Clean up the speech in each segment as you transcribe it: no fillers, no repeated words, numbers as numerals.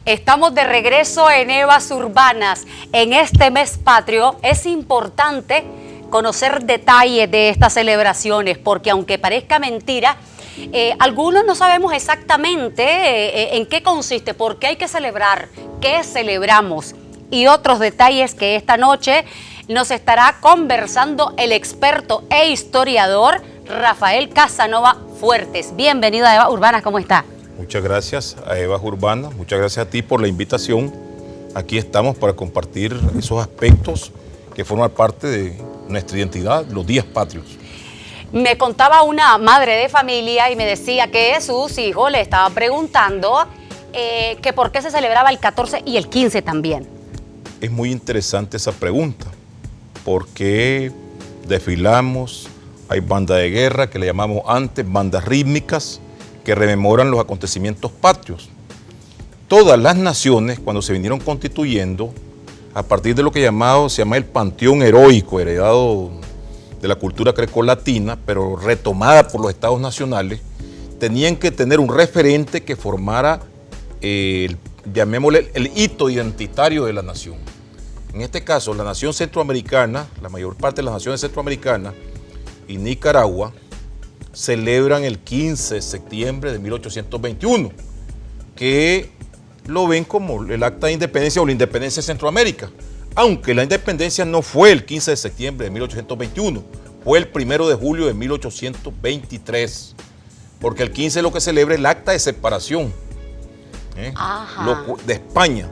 Estamos de regreso en Evas Urbanas. En este mes patrio es importante conocer detalles de estas celebraciones, porque aunque parezca mentira, algunos no sabemos exactamente en qué consiste, por qué hay que celebrar, qué celebramos y otros detalles que esta noche nos estará conversando el experto e historiador Rafael Casanova Fuertes. Bienvenido a Evas Urbanas, ¿cómo está? Muchas gracias a Evas Urbanas, muchas gracias a ti por la invitación. Aquí estamos para compartir esos aspectos que forman parte de nuestra identidad, los días patrios. Me contaba una madre de familia y me decía que sus hijos le estaban preguntando que por qué se celebraba el 14 y el 15 también. Es muy interesante esa pregunta, porque desfilamos, hay bandas de guerra que le llamamos antes bandas rítmicas, que rememoran los acontecimientos patrios. Todas las naciones, cuando se vinieron constituyendo, a partir de lo que se llama el panteón heroico, heredado de la cultura grecolatina, pero retomada por los estados nacionales, tenían que tener un referente que formara, llamémosle, el hito identitario de la nación. En este caso, la nación centroamericana, la mayor parte de las naciones centroamericanas y Nicaragua, celebran el 15 de septiembre de 1821, que lo ven como el acta de independencia o la independencia de Centroamérica, aunque la independencia no fue el 15 de septiembre de 1821, fue el 1 de julio de 1823, porque el 15 lo que celebra es el acta de separación de España,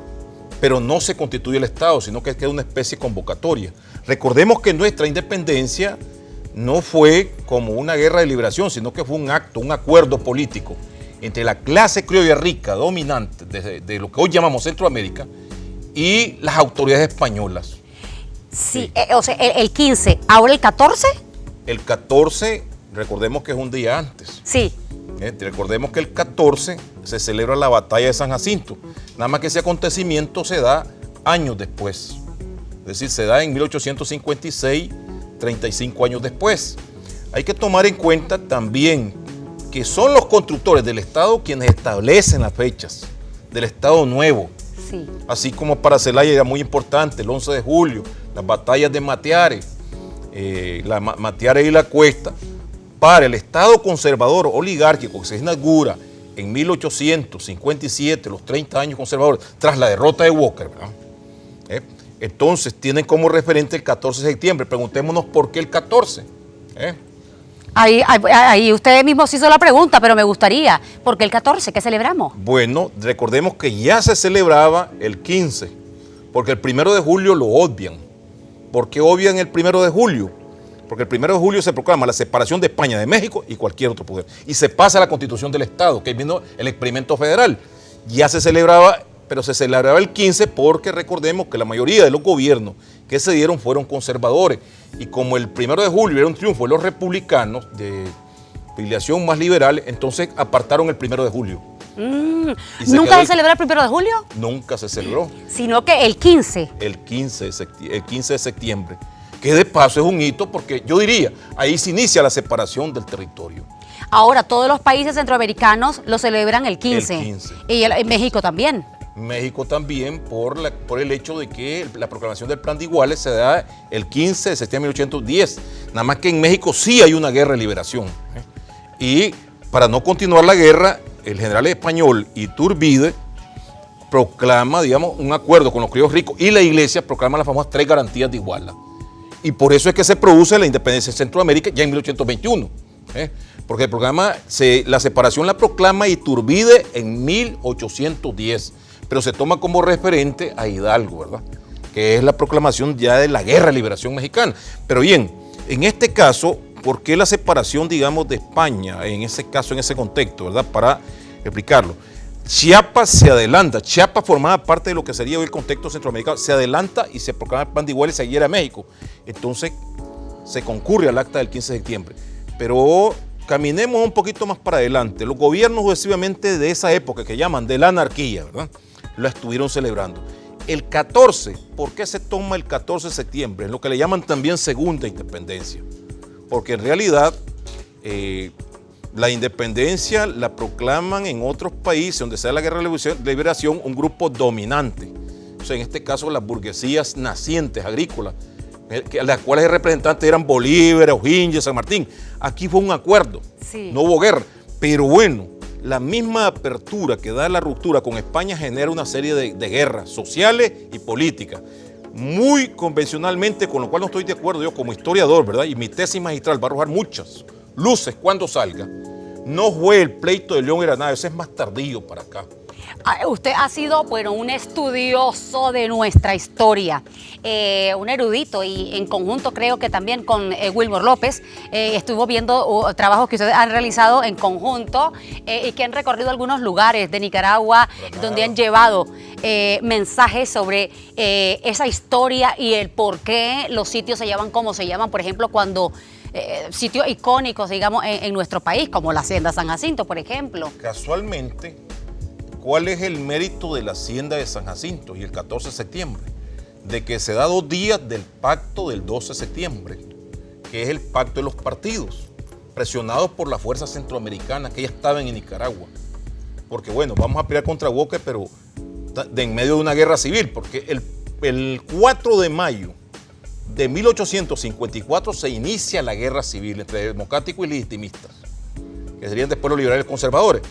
pero no se constituye el Estado, sino que queda una especie de convocatoria. Recordemos que nuestra independencia no fue como una guerra de liberación, sino que fue un acto, un acuerdo político entre la clase criolla rica dominante de lo que hoy llamamos Centroamérica y las autoridades españolas. Sí, o sea, el 15, ¿ahora el 14? El 14, recordemos que es un día antes. Sí. Recordemos que el 14 se celebra la batalla de San Jacinto, nada más que ese acontecimiento se da años después, es decir, se da en 1856, 35 años después. Hay que tomar en cuenta también que son los constructores del Estado quienes establecen las fechas del Estado Nuevo. Sí. Así como para Celaya era muy importante, el 11 de julio, las batallas de Matiare, Matiare y la Cuesta. Para el Estado conservador oligárquico que se inaugura en 1857, los 30 años conservadores, tras la derrota de Walker, ¿verdad? Entonces tienen como referente el 14 de septiembre. Preguntémonos por qué el 14. Ahí usted mismo se hizo la pregunta, pero me gustaría, ¿por qué el 14? ¿Qué celebramos? Bueno, recordemos que ya se celebraba el 15, porque el 1 de julio lo obvian. ¿Por qué obvian el 1 de julio? Porque el 1 de julio se proclama la separación de España, de México y cualquier otro poder. Y se pasa a la Constitución del Estado, que vino el experimento federal. Ya se celebraba, pero se celebraba el 15 porque recordemos que la mayoría de los gobiernos que se dieron fueron conservadores. Y como el 1 de julio era un triunfo de los republicanos de filiación más liberal, entonces apartaron el 1 de julio. ¿Nunca se celebró el 1 de julio? Nunca se celebró. Sino que el 15. El 15 de septiembre. Que de paso es un hito porque yo diría, ahí se inicia la separación del territorio. Ahora, todos los países centroamericanos lo celebran el 15. El 15. Y en México también. México también por el hecho de que la proclamación del Plan de Iguales se da el 15 de septiembre de 1810. Nada más que en México sí hay una guerra de liberación. Y para no continuar la guerra, el general español Iturbide proclama, digamos, un acuerdo con los criollos ricos y la iglesia proclama las famosas 3 garantías de Iguala. Y por eso es que se produce la independencia de Centroamérica ya en 1821. Porque el programa, la separación la proclama Iturbide en 1810. Pero se toma como referente a Hidalgo, ¿verdad? Que es la proclamación ya de la Guerra de Liberación Mexicana. Pero bien, en este caso, ¿por qué la separación, digamos, de España, en ese caso, en ese contexto, ¿verdad? Para explicarlo. Chiapas se adelanta, Chiapas formaba parte de lo que sería hoy el contexto centroamericano, se adelanta y se proclama el Plan de Iguales y se adhiere a México. Entonces, se concurre al acta del 15 de septiembre. Pero caminemos un poquito más para adelante. Los gobiernos sucesivamente de esa época que llaman de la anarquía, ¿verdad? la estuvieron celebrando. El 14, ¿por qué se toma el 14 de septiembre? Es lo que le llaman también segunda independencia, porque en realidad la independencia la proclaman en otros países donde se da la guerra de liberación un grupo dominante. O sea, en este caso las burguesías nacientes agrícolas, las cuales representantes eran Bolívar, O'Higgins, San Martín. Aquí fue un acuerdo, sí, no hubo guerra, pero bueno, la misma apertura que da la ruptura con España genera una serie de guerras sociales y políticas, muy convencionalmente, con lo cual no estoy de acuerdo yo como historiador, ¿verdad? Y mi tesis magistral va a arrojar muchas luces cuando salga. No fue el pleito de León y Granada, ese es más tardío para acá. Usted ha sido, bueno, un estudioso de nuestra historia, un erudito, y en conjunto creo que también con Wilmer López estuvo viendo trabajos que ustedes han realizado en conjunto y que han recorrido algunos lugares de Nicaragua donde han llevado mensajes sobre esa historia y el por qué los sitios se llaman como se llaman. Por ejemplo, cuando sitios icónicos, digamos, en nuestro país, como la Hacienda San Jacinto, por ejemplo. Casualmente, ¿cuál es el mérito de la Hacienda de San Jacinto y el 14 de septiembre? De que se da 2 días del pacto del 12 de septiembre, que es el pacto de los partidos, presionados por las fuerzas centroamericanas que ya estaban en Nicaragua. Porque bueno, vamos a pelear contra Walker, pero en medio de una guerra civil, porque el 4 de mayo de 1854 se inicia la guerra civil entre democráticos y legitimistas, que serían después los liberales conservadores.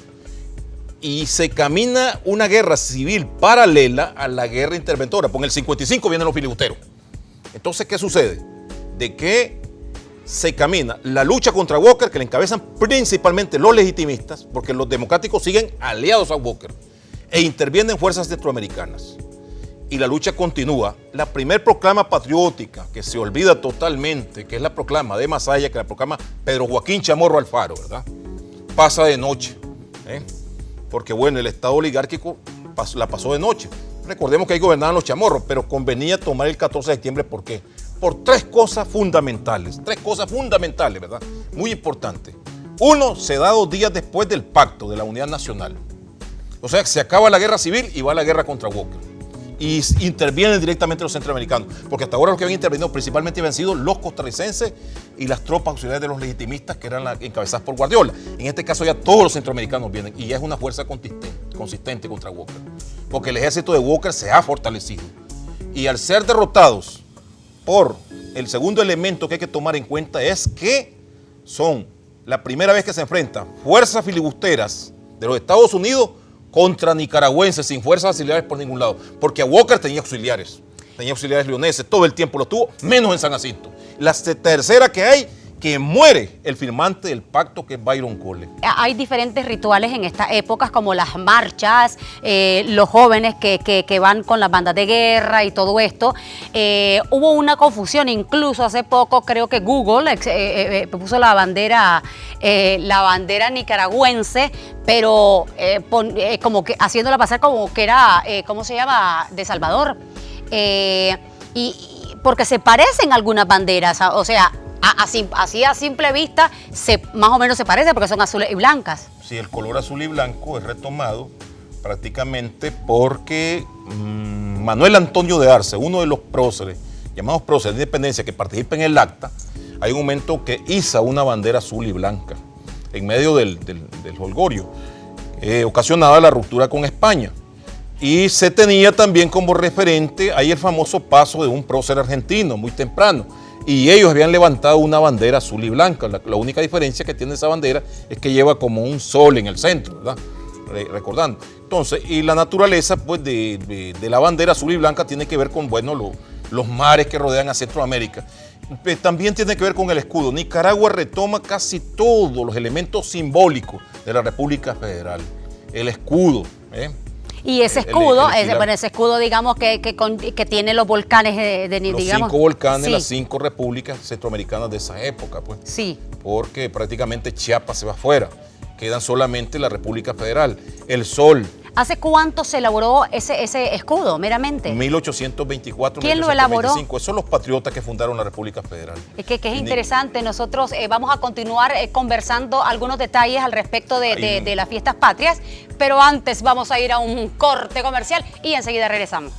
Y se camina una guerra civil paralela a la guerra interventora. Porque en el 55 vienen los filibusteros. Entonces, ¿qué sucede? De que se camina la lucha contra Walker, que la encabezan principalmente los legitimistas, porque los democráticos siguen aliados a Walker, e intervienen fuerzas centroamericanas. Y la lucha continúa. La primer proclama patriótica, que se olvida totalmente, que es la proclama de Masaya, que la proclama Pedro Joaquín Chamorro Alfaro, ¿verdad? Pasa de noche, porque bueno, el Estado oligárquico la pasó de noche. Recordemos que ahí gobernaban los chamorros, pero convenía tomar el 14 de septiembre, ¿por qué? Por 3 cosas fundamentales, ¿verdad? Muy importantes. Uno, se da 2 días después del pacto de la Unidad Nacional. O sea, se acaba la guerra civil y va la guerra contra Walker. Y intervienen directamente los centroamericanos, porque hasta ahora los que habían intervenido principalmente habían sido los costarricenses y las tropas auxiliares de los legitimistas, que eran encabezadas por Guardiola. En este caso ya todos los centroamericanos vienen y ya es una fuerza consistente contra Walker, porque el ejército de Walker se ha fortalecido. Y al ser derrotados por el segundo elemento que hay que tomar en cuenta es que son la primera vez que se enfrentan fuerzas filibusteras de los Estados Unidos contra nicaragüenses sin fuerzas auxiliares por ningún lado, porque a Walker tenía auxiliares leoneses, todo el tiempo los tuvo, menos en San Jacinto. La tercera que hay, que muere el firmante del pacto, que es Byron Cole. Hay diferentes rituales en estas épocas, como las marchas, los jóvenes que van con las bandas de guerra y todo esto. Hubo una confusión, incluso hace poco creo que Google puso la bandera nicaragüense, pero como que haciéndola pasar como que era, ¿cómo se llama?, de Salvador. Y porque se parecen algunas banderas, o sea, así a simple vista más o menos se parece, porque son azules y blancas. Sí, el color azul y blanco es retomado prácticamente porque Manuel Antonio de Arce, uno de los próceres, llamados próceres de independencia, que participa en el acta, hay un momento que iza una bandera azul y blanca en medio del jolgorio, ocasionada la ruptura con España. Y se tenía también como referente ahí el famoso paso de un prócer argentino muy temprano. Y ellos habían levantado una bandera azul y blanca. La única diferencia que tiene esa bandera es que lleva como un sol en el centro, ¿verdad? Recordando. Entonces, y la naturaleza pues, de la bandera azul y blanca tiene que ver con, bueno, los mares que rodean a Centroamérica. También tiene que ver con el escudo. Nicaragua retoma casi todos los elementos simbólicos de la República Federal. El escudo, Y ese escudo, ese escudo, digamos, que tiene los volcanes los digamos. 5 volcanes, sí. Las 5 repúblicas centroamericanas de esa época, pues. Sí. Porque prácticamente Chiapas se va afuera. Quedan solamente la República Federal. El sol. ¿Hace cuánto se elaboró ese escudo, meramente? 1824, ¿Quién lo 1825. Esos son los patriotas que fundaron la República Federal. Es que es interesante. Nosotros vamos a continuar conversando algunos detalles al respecto de las fiestas patrias, pero antes vamos a ir a un corte comercial y enseguida regresamos.